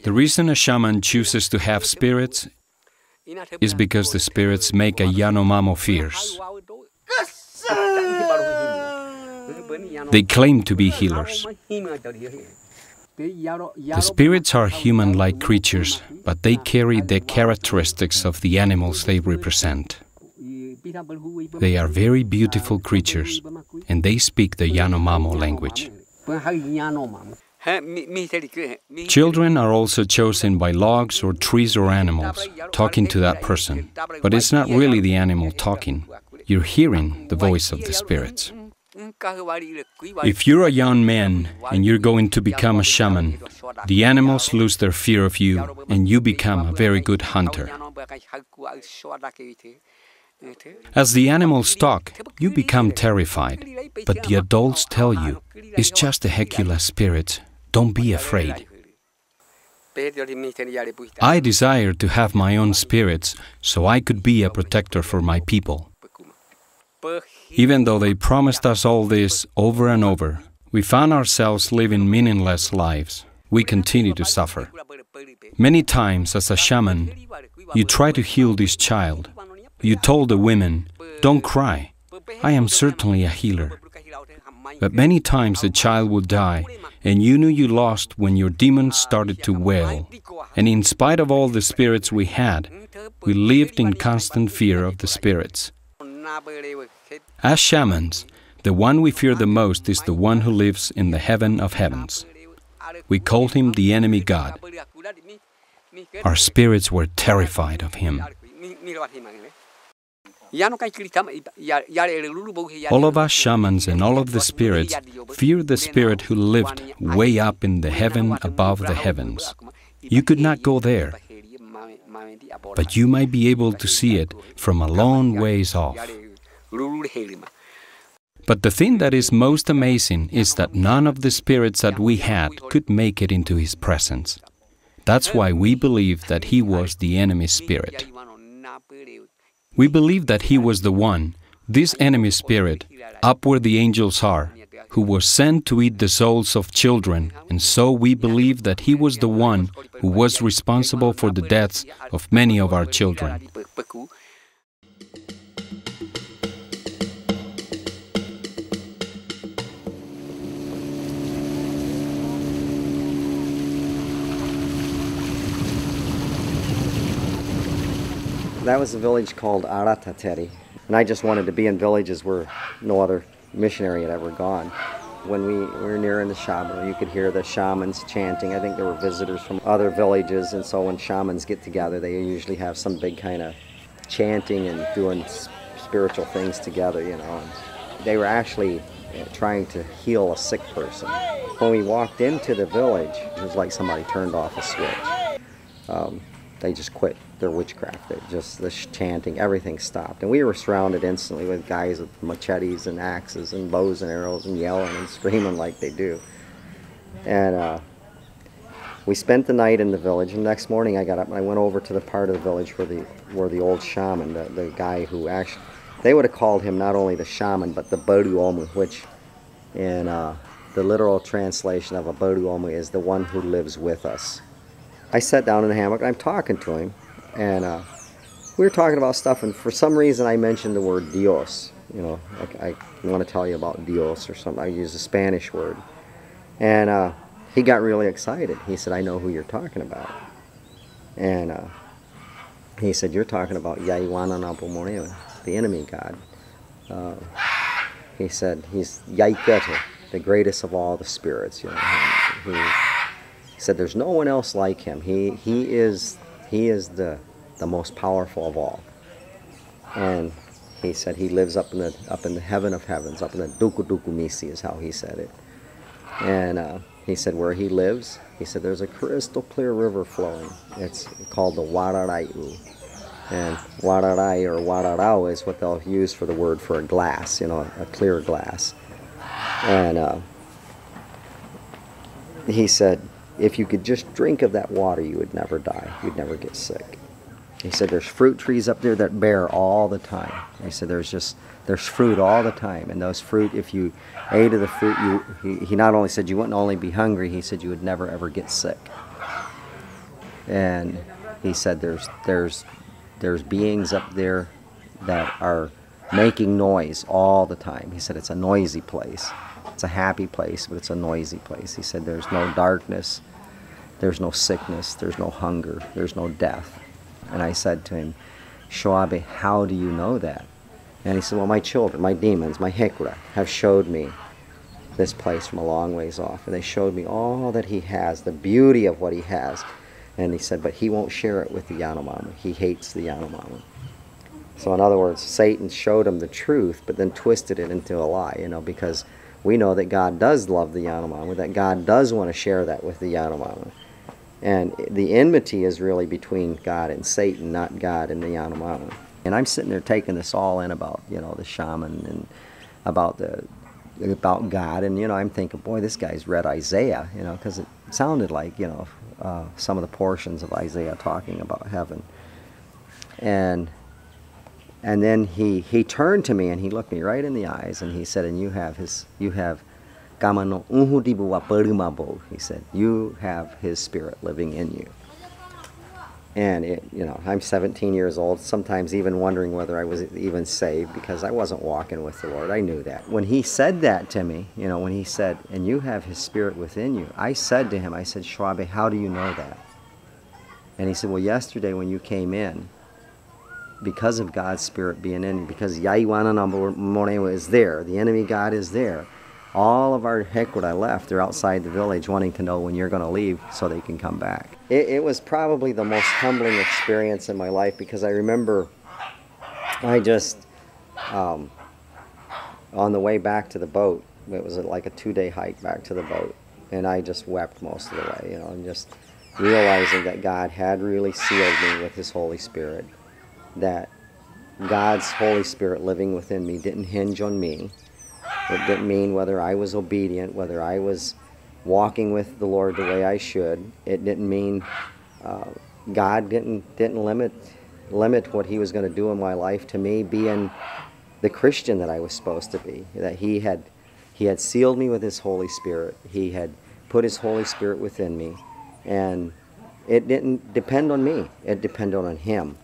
The reason a shaman chooses to have spirits is because the spirits make a Yanomamo fierce. They claim to be healers. The spirits are human-like creatures, but they carry the characteristics of the animals they represent. They are very beautiful creatures, and they speak the Yanomamo language. Children are also chosen by logs or trees or animals, talking to that person. But it's not really the animal talking. You're hearing the voice of the spirits. If you're a young man and you're going to become a shaman, the animals lose their fear of you and you become a very good hunter. As the animals talk, you become terrified, but the adults tell you, it's just a Hecula spirit, don't be afraid. I desire to have my own spirits so I could be a protector for my people. Even though they promised us all this over and over, we found ourselves living meaningless lives. We continue to suffer. Many times as a shaman, you try to heal this child. You told the women, don't cry, I am certainly a healer. But many times the child would die, and you knew you lost when your demons started to wail. And in spite of all the spirits we had, we lived in constant fear of the spirits. As shamans, the one we fear the most is the one who lives in the heaven of heavens. We called him the enemy god. Our spirits were terrified of him. All of us shamans and all of the spirits fear the spirit who lived way up in the heaven above the heavens. You could not go there, but you might be able to see it from a long ways off. But the thing that is most amazing is that none of the spirits that we had could make it into his presence. That's why we believe that he was the enemy spirit. We believe that he was the one, this enemy spirit, up where the angels are, who was sent to eat the souls of children, and so we believe that he was the one who was responsible for the deaths of many of our children. That was a village called Aratateri, and I just wanted to be in villages where no other missionary had ever gone. When we were near in the Shaman, you could hear the shamans chanting. I think there were visitors from other villages, and so when shamans get together, they usually have some big kind of chanting and doing spiritual things together, you know. And they were actually trying to heal a sick person. When we walked into the village, it was like somebody turned off a switch. They just quit their witchcraft. The chanting, everything stopped. And we were surrounded instantly with guys with machetes and axes and bows and arrows and yelling and screaming like they do. And we spent the night in the village, and the next morning I got up and I went over to the part of the village where the old shaman, the guy who actually, they would have called him not only the shaman, but the Bodu Omu, which in the literal translation of a Bodu Omu is the one who lives with us. I sat down in the hammock and I'm talking to him, and we were talking about stuff, and for some reason I mentioned the word Dios. You know, like I want to tell you about Dios or something. I used a Spanish word. And he got really excited. He said, I know who you're talking about. And he said, you're talking about Yaiwananapo, the enemy god. He said, he's Yaikete, the greatest of all the spirits. You know, he said, there's no one else like him. He is the most powerful of all. And he said he lives up in the heaven of heavens, up in the Duku Duku Misi is how he said it. And he said where he lives, he said there's a crystal clear river flowing. It's called the Wararai'u. And Wararai or Wararau is what they'll use for the word for a glass, you know, a clear glass. And he said, if you could just drink of that water, you would never die. You'd never get sick. He said, there's fruit trees up there that bear all the time. He said, there's fruit all the time. And those fruit, if you ate of the fruit, he not only said you wouldn't only be hungry, he said you would never ever get sick. And he said there's beings up there that are making noise all the time. He said it's a noisy place. It's a happy place, but it's a noisy place. He said there's no darkness, there's no sickness, there's no hunger, there's no death. And I said to him, Shoabe, how do you know that? And he said, well, my children, my demons, my Hekura, have showed me this place from a long ways off. And they showed me all that he has, the beauty of what he has. And he said, but he won't share it with the Yanomami. He hates the Yanomami. So in other words, Satan showed him the truth, but then twisted it into a lie, you know, because we know that God does love the Yanomami, that God does want to share that with the Yanomami. And the enmity is really between God and Satan, not God and the Yanomami. And I'm sitting there taking this all in about, you know, the shaman and about God. And, you know, I'm thinking, boy, this guy's read Isaiah, you know, because it sounded like, you know, some of the portions of Isaiah talking about heaven. And then he turned to me and he looked me right in the eyes and he said, and you have Kamano Unhudibu Waparimabo. He said, you have his spirit living in you. And you know, I'm 17 years old, sometimes even wondering whether I was even saved because I wasn't walking with the Lord. I knew that. When he said that to me, you know, when he said, and you have his spirit within you, I said to him, I said, Shoabe, how do you know that? And he said, well, yesterday when you came in, because of God's spirit being in you, because Yaiwana Morewa is there, the enemy God is there, all of our Hekura left, they're outside the village wanting to know when you're going to leave so they can come back. It was probably the most humbling experience in my life because I remember I just, on the way back to the boat, it was like a 2-day hike back to the boat, and I just wept most of the way, you know, and just realizing that God had really sealed me with his Holy Spirit, that God's Holy Spirit living within me didn't hinge on me. It didn't mean whether I was obedient, whether I was walking with the Lord the way I should. It didn't mean God didn't limit what he was going to do in my life to me being the Christian that I was supposed to be. That he had sealed me with his Holy Spirit. He had put his Holy Spirit within me. And it didn't depend on me. It depended on him.